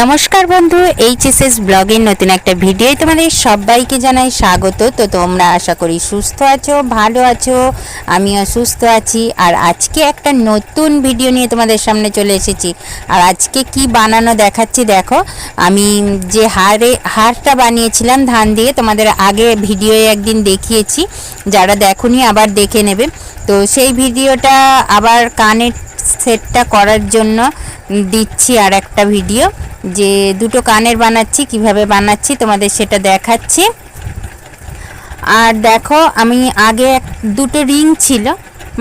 নমস্কার বন্ধু, এইচএসএস ব্লগের নতুন একটা ভিডিওয় তোমাদের সবাইকে জানাই স্বাগত। তো তোমরা আশা করি সুস্থ আছো, ভালো আছো, আমিও সুস্থ আছি। আর আজকে একটা নতুন ভিডিও নিয়ে তোমাদের সামনে চলে এসেছি। আর আজকে কি বানানো দেখাচ্ছি দেখো। আমি যে হারটা বানিয়েছিলাম ধান দিয়ে, তোমাদের আগে ভিডিওয়ে একদিন দেখিয়েছি, যারা দেখোনি আবার দেখে নেবে। তো সেই ভিডিওটা আবার কানের সেটটা করার জন্য দিচ্ছি আর একটা ভিডিও, যে দুটো কানের বানাচ্ছি, কিভাবে বানাচ্ছি তোমাদের সেটা দেখাচ্ছি। আর দেখো, আমি আগে দুটো রিং ছিল,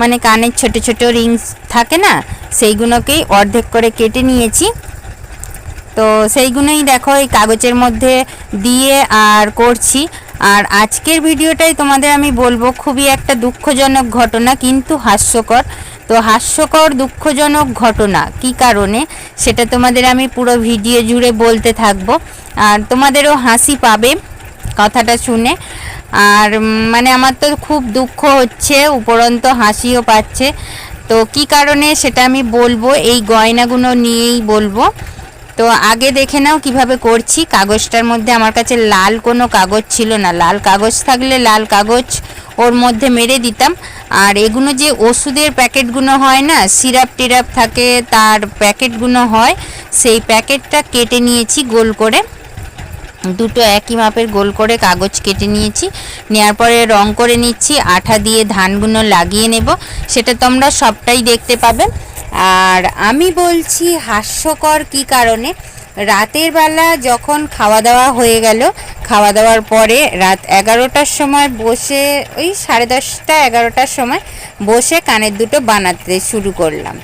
মানে কানের ছোট ছোট রিংস থাকে না, সেইগুলোকেই অর্ধেক করে কেটে নিয়েছি। তো সেইগুলোই দেখো এই কাগজের মধ্যে দিয়ে আর করছি। আর আজকের ভিডিওটাই তোমাদের আমি বলবো খুবই একটা দুঃখজনক ঘটনা, কিন্তু হাস্যকর। তো হাস্যকর দুঃখজনক ঘটনা কি কারণে সেটা তোমাদের আমি পুরো ভিডিও জুড়ে বলতে থাকবো, আর তোমাদেরও হাসি পাবে কথাটা শুনে। আর মানে আমার তো খুব দুঃখ হচ্ছে, উপরন্ত হাসিও পাচ্ছে। তো কি কারণে সেটা আমি বলবো, এই গয়নাগুলো নিয়েই বলবো। তো আগে দেখে নাও কিভাবে করছি। কাগজটার মধ্যে আমার কাছে লাল কোনো কাগজ ছিল না, লাল কাগজ থাকলে লাল কাগজ ওর মধ্যে মেরে দিতাম। আর এগুলো যে ওষুধের প্যাকেটগুলো হয় না, সিরাপ টিরাপ থাকে তার প্যাকেটগুলো হয়, সেই প্যাকেটটা কেটে নিয়েছি গোল করে, দুটো একই মাপের গোল করে কাগজ কেটে নিয়েছি। নেওয়ার পরে রং করে নিচ্ছি, আঠা দিয়ে ধানগুলো লাগিয়ে নেব, সেটা তোমরা সবটাই দেখতে পাবে। আর আমি বলছি হাস্যকর কি কারণে, রাতের বেলা যখন খাওয়া দাওয়া হয়ে গেল, খাওয়া দাওয়ার পরে রাত 11টার সময় বসে, ওই 10:30 11টার সময় বসে কানের দুটো বানাতে শুরু করলাম।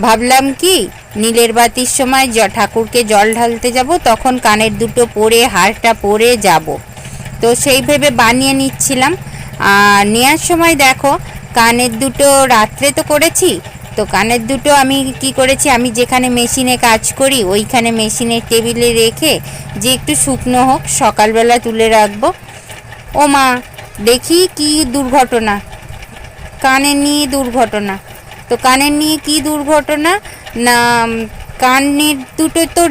ভাবলাম কি নীলের বাতির সময় ঠাকুরকে জল ঢালতে যাব, তখন কানের দুটো পরে হারটা পরে যাব। তো সেই ভেবে বানিয়ে নিচ্ছিলাম। আর নেওয়ার সময় দেখো কানের দুটো রাত্রে তো করেছি, তো কানের দুটো আমি কি করেছি, আমি যেখানে মেশিনে কাজ করি ওইখানে মেশিনের টেবিলে রেখে, যে একটু শুকনো হোক সকালবেলা তুলে রাখবো। ও মা, দেখি কি দুর্ঘটনা, কানের নিয়ে দুর্ঘটনা। তো কানের নিয়ে কি দুর্ঘটনা না, কানের দুটো তো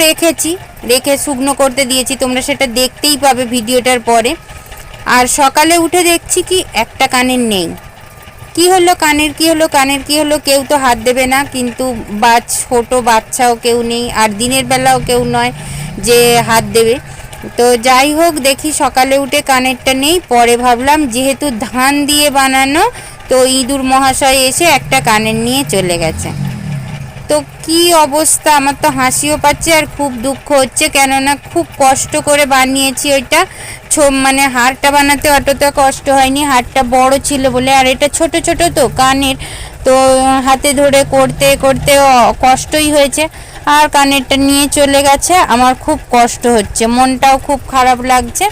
রেখে শুকনো করতে দিয়েছি, তোমরা সেটা দেখতেই পাবে ভিডিওটার পরে। আর সকালে উঠে দেখছি কি একটা কানের নেই। কি হলো কানের, কি হলো কানের, কি হলো, কেউ তো হাত দেবে না, কিন্তু ছোট বাচ্চাও কেউ নেই, আর দিনের বেলাও কেউ নয় যে হাত দেবে। তো যাই হোক, দেখি সকালে উঠে কানেরটা নেই। পরে ভাবলাম যেহেতু ধান দিয়ে বানানো, তো ইঁদুর মহাশয় এসে একটা কানের নিয়ে চলে গেছে। তো কি অবস্থা, আমার তো হাসিও পাচ্ছে আর খুব দুঃখ হচ্ছে, কেননা খুব কষ্ট করে বানিয়েছি ওইটা। মানে হারটা বানাতে অতটা কষ্ট হয়নি, হারটা বড় ছিল বলে, আর এটা ছোট ছোট তো কানের, তো হাতে ধরে করতে করতে কষ্টই হয়েছে। আর কানেরটা নিয়ে চলে গেছে, আমার খুব কষ্ট হচ্ছে, মনটাও খুব খারাপ লাগছে।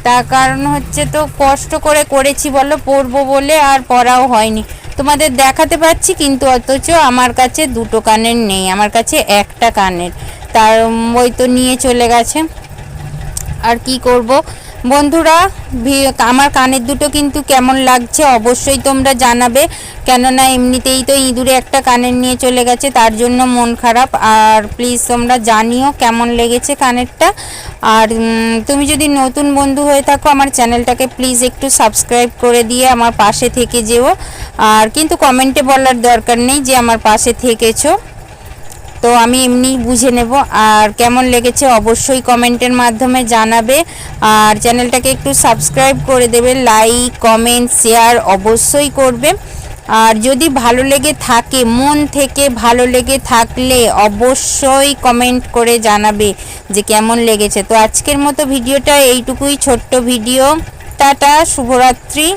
তার কারণ হচ্ছে, তো কষ্ট করে করেছি বলো, পরবো বলে, আর পরাও হয়নি। তোমাদের দেখাতে পাচ্ছি, কিন্তু অথচ আমার কাছে দুটো কানের নেই, আমার কাছে একটা কানের, তার ওই তো নিয়ে চলে গেছে। আর কি করব বন্ধুরা, আমার কানের দুটো কিন্তু কেমন লাগছে অবশ্যই তোমরা জানাবে, কেননা এমনিতেই তো ইঁদুরে একটা কানের নিয়ে চলে গেছে, তার জন্য মন খারাপ। আর প্লিজ তোমরা জানিও কেমন লেগেছে কানেরটা। আর তুমি যদি নতুন বন্ধু হয়ে থাকো আমার চ্যানেলটাকে প্লিজ একটু সাবস্ক্রাইব করে দিয়ে আমার পাশে থেকে যেও। আর কিন্তু কমেন্টে বলার দরকার নেই যে আমার পাশে থেকেছো, তো আমি এমনি বুঝে নেব। আর কেমন লেগেছে অবশ্যই কমেন্টের মাধ্যমে জানাবে। আর চ্যানেলটাকে একটু সাবস্ক্রাইব করে দেবে, লাইক কমেন্ট শেয়ার অবশ্যই করবে। আর যদি ভালো লেগে থাকে, মন থেকে ভালো লেগে থাকলে অবশ্যই কমেন্ট করে জানাবে যে কেমন লেগেছে। তো আজকের মতো ভিডিওটা এইটুকুই, ছোট্ট ভিডিও। টাটা, শুভরাত্রি।